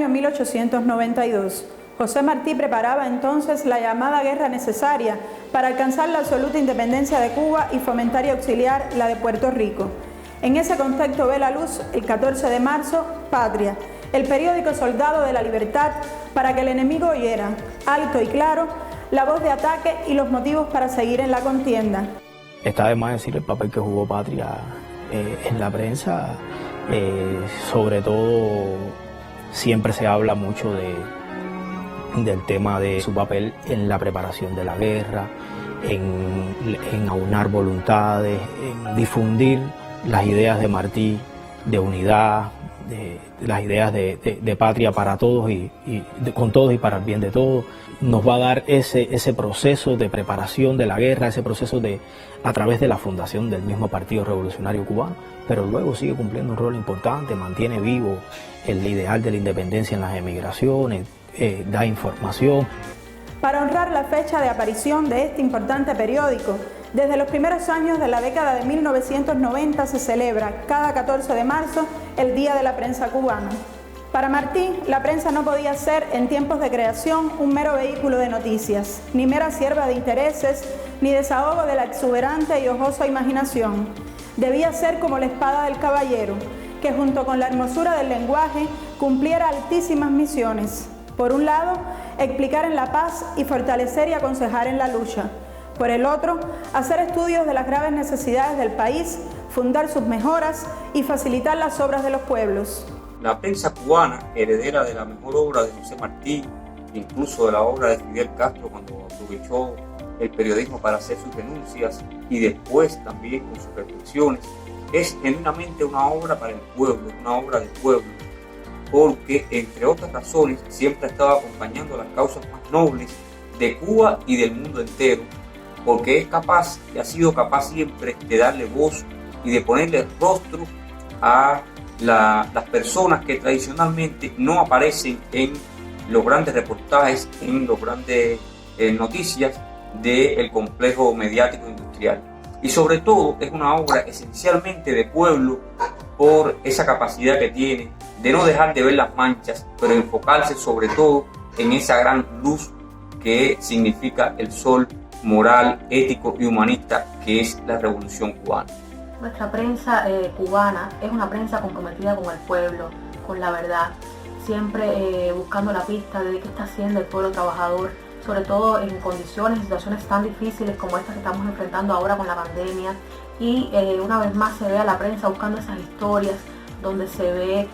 año 1892. José Martí preparaba entonces la llamada guerra necesaria para alcanzar la absoluta independencia de Cuba y fomentar y auxiliar la de Puerto Rico. En ese contexto ve la luz el 14 de marzo Patria, el periódico Soldado de la Libertad, para que el enemigo oyera, alto y claro, la voz de ataque y los motivos para seguir en la contienda. Está de más decir el papel que jugó Patria en la prensa. Sobre todo, siempre se habla mucho del tema de su papel en la preparación de la guerra, en aunar voluntades, en difundir las ideas de Martí, de unidad, de las ideas de patria para todos con todos y para el bien de todos. Nos va a dar ese proceso de preparación de la guerra, ese proceso a través de la fundación del mismo Partido Revolucionario Cubano, pero luego sigue cumpliendo un rol importante, mantiene vivo el ideal de la independencia en las emigraciones, da información. Para honrar la fecha de aparición de este importante periódico, desde los primeros años de la década de 1990 se celebra cada 14 de marzo el Día de la Prensa Cubana. Para Martí, la prensa no podía ser, en tiempos de creación, un mero vehículo de noticias, ni mera sierva de intereses, ni desahogo de la exuberante y ojosa imaginación. Debía ser como la espada del caballero, que junto con la hermosura del lenguaje cumpliera altísimas misiones. Por un lado, explicar en la paz y fortalecer y aconsejar en la lucha. Por el otro, hacer estudios de las graves necesidades del país, fundar sus mejoras y facilitar las obras de los pueblos. La prensa cubana, heredera de la mejor obra de José Martí, incluso de la obra de Fidel Castro cuando aprovechó el periodismo para hacer sus denuncias y después también con sus reflexiones, es genuinamente una obra para el pueblo, una obra del pueblo, porque entre otras razones siempre ha estado acompañando las causas más nobles de Cuba y del mundo entero, porque es capaz y ha sido capaz siempre de darle voz y de ponerle rostro a las personas que tradicionalmente no aparecen en los grandes reportajes, en los grandes noticias del complejo mediático industrial. Y sobre todo es una obra esencialmente de pueblo por esa capacidad que tiene de no dejar de ver las manchas, pero enfocarse sobre todo en esa gran luz que significa el sol moral, ético y humanista que es la Revolución Cubana. Nuestra prensa cubana es una prensa comprometida con el pueblo, con la verdad, siempre buscando la pista de qué está haciendo el pueblo trabajador, sobre todo en condiciones y situaciones tan difíciles como estas que estamos enfrentando ahora con la pandemia. Y una vez más se ve a la prensa buscando esas historias donde se ve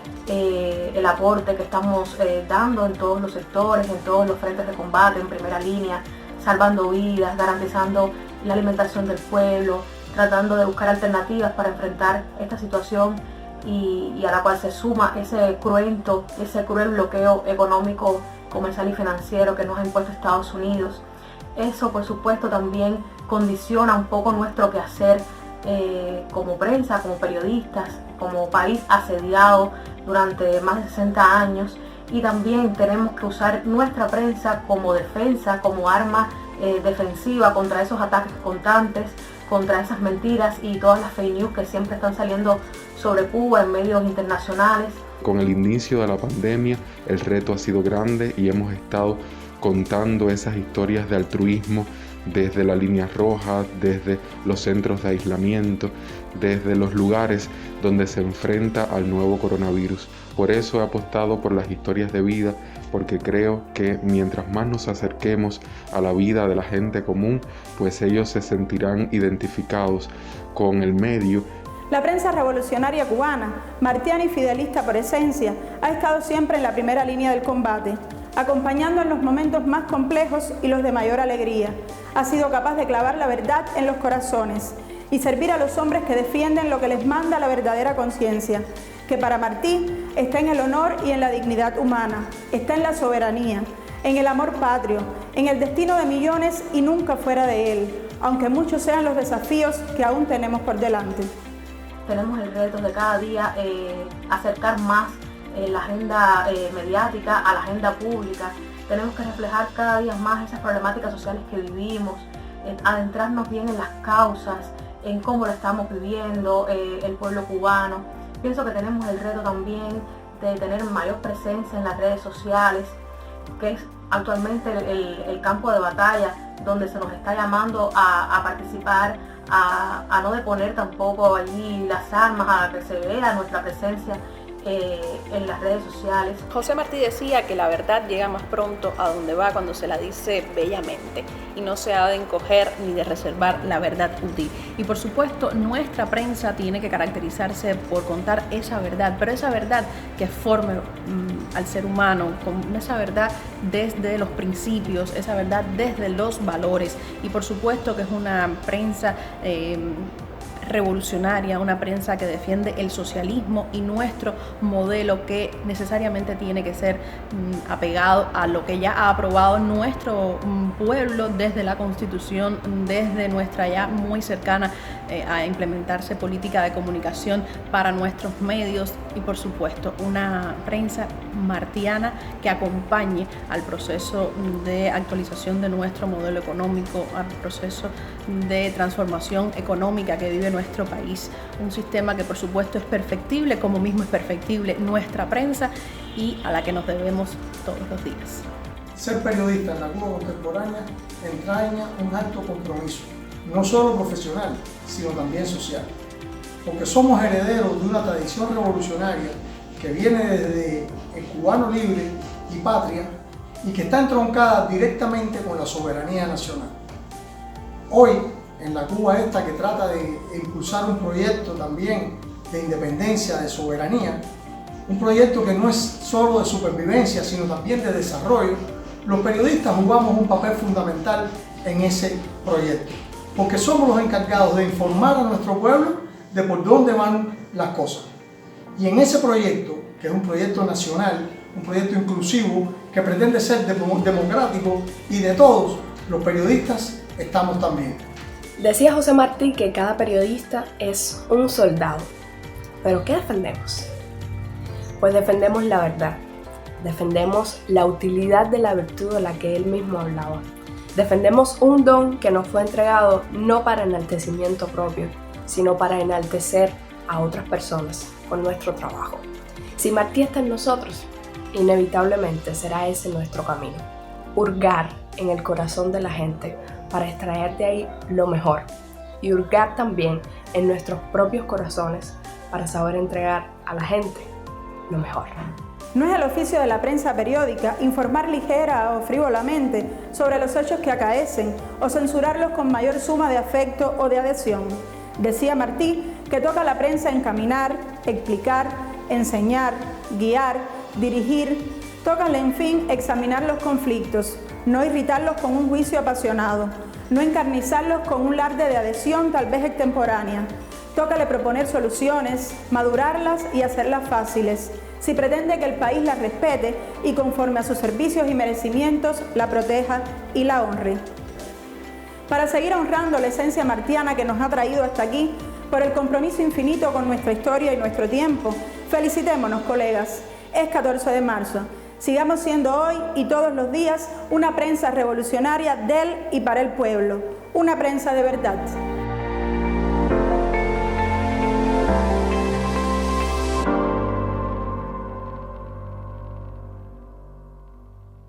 el aporte que estamos dando en todos los sectores, en todos los frentes de combate, en primera línea, salvando vidas, garantizando la alimentación del pueblo, tratando de buscar alternativas para enfrentar esta situación y a la cual se suma ese cruel bloqueo económico, comercial y financiero que nos ha impuesto Estados Unidos. Eso, por supuesto, también condiciona un poco nuestro quehacer como prensa, como periodistas, como país asediado durante más de 60 años, y también tenemos que usar nuestra prensa como defensa, como arma defensiva contra esos ataques constantes, contra esas mentiras y todas las fake news que siempre están saliendo sobre Cuba en medios internacionales. Con el inicio de la pandemia, el reto ha sido grande y hemos estado contando esas historias de altruismo desde la línea roja, desde los centros de aislamiento, desde los lugares donde se enfrenta al nuevo coronavirus. Por eso he apostado por las historias de vida, porque creo que mientras más nos acerquemos a la vida de la gente común, pues ellos se sentirán identificados con el medio. La prensa revolucionaria cubana, martiana y fidelista por esencia, ha estado siempre en la primera línea del combate, acompañando en los momentos más complejos y los de mayor alegría. Ha sido capaz de clavar la verdad en los corazones y servir a los hombres que defienden lo que les manda la verdadera conciencia, que para Martí está en el honor y en la dignidad humana, está en la soberanía, en el amor patrio, en el destino de millones y nunca fuera de él, aunque muchos sean los desafíos que aún tenemos por delante. Tenemos el reto de cada día acercar más la agenda mediática a la agenda pública. Tenemos que reflejar cada día más esas problemáticas sociales que vivimos, adentrarnos bien en las causas, en cómo lo estamos viviendo el pueblo cubano. Pienso que tenemos el reto también de tener mayor presencia en las redes sociales, que es actualmente el campo de batalla donde se nos está llamando a participar, a no deponer tampoco allí las armas, a que se vea nuestra presencia en las redes sociales. José Martí decía que la verdad llega más pronto a donde va cuando se la dice bellamente y no se ha de encoger ni de reservar la verdad útil. Y por supuesto nuestra prensa tiene que caracterizarse por contar esa verdad, pero esa verdad que forme al ser humano, con esa verdad desde los principios, esa verdad desde los valores, y por supuesto que es una prensa revolucionaria, una prensa que defiende el socialismo y nuestro modelo, que necesariamente tiene que ser apegado a lo que ya ha aprobado nuestro pueblo desde la Constitución, desde nuestra ya muy cercana a implementarse política de comunicación para nuestros medios, y por supuesto una prensa martiana que acompañe al proceso de actualización de nuestro modelo económico, al proceso de transformación económica que vive nuestro país. Un sistema que por supuesto es perfectible, como mismo es perfectible nuestra prensa y a la que nos debemos todos los días. Ser periodista en la Cuba contemporánea entraña un alto compromiso, no solo profesional, sino también social, porque somos herederos de una tradición revolucionaria que viene desde el cubano libre y patria y que está entroncada directamente con la soberanía nacional. Hoy, en la Cuba esta que trata de impulsar un proyecto también de independencia, de soberanía, un proyecto que no es solo de supervivencia, sino también de desarrollo, los periodistas jugamos un papel fundamental en ese proyecto, porque somos los encargados de informar a nuestro pueblo de por dónde van las cosas. Y en ese proyecto, que es un proyecto nacional, un proyecto inclusivo, que pretende ser democrático y de todos, los periodistas estamos también. Decía José Martí que cada periodista es un soldado. ¿Pero qué defendemos? Pues defendemos la verdad. Defendemos la utilidad de la virtud de la que él mismo hablaba. Defendemos un don que nos fue entregado no para enaltecimiento propio, sino para enaltecer a otras personas con nuestro trabajo. Si Martí está en nosotros, inevitablemente será ese nuestro camino. Hurgar en el corazón de la gente para extraer de ahí lo mejor, y hurgar también en nuestros propios corazones para saber entregar a la gente lo mejor. No es el oficio de la prensa periódica informar ligera o frívolamente sobre los hechos que acaecen o censurarlos con mayor suma de afecto o de adhesión. Decía Martí que toca a la prensa encaminar, explicar, enseñar, guiar, dirigir, tócale en fin examinar los conflictos, no irritarlos con un juicio apasionado, no encarnizarlos con un larde de adhesión tal vez extemporánea. Tócale proponer soluciones, madurarlas y hacerlas fáciles, si pretende que el país la respete y conforme a sus servicios y merecimientos la proteja y la honre. Para seguir honrando la esencia martiana que nos ha traído hasta aquí, por el compromiso infinito con nuestra historia y nuestro tiempo, felicitémonos, colegas. Es 14 de marzo. Sigamos siendo hoy y todos los días una prensa revolucionaria del y para el pueblo, una prensa de verdad.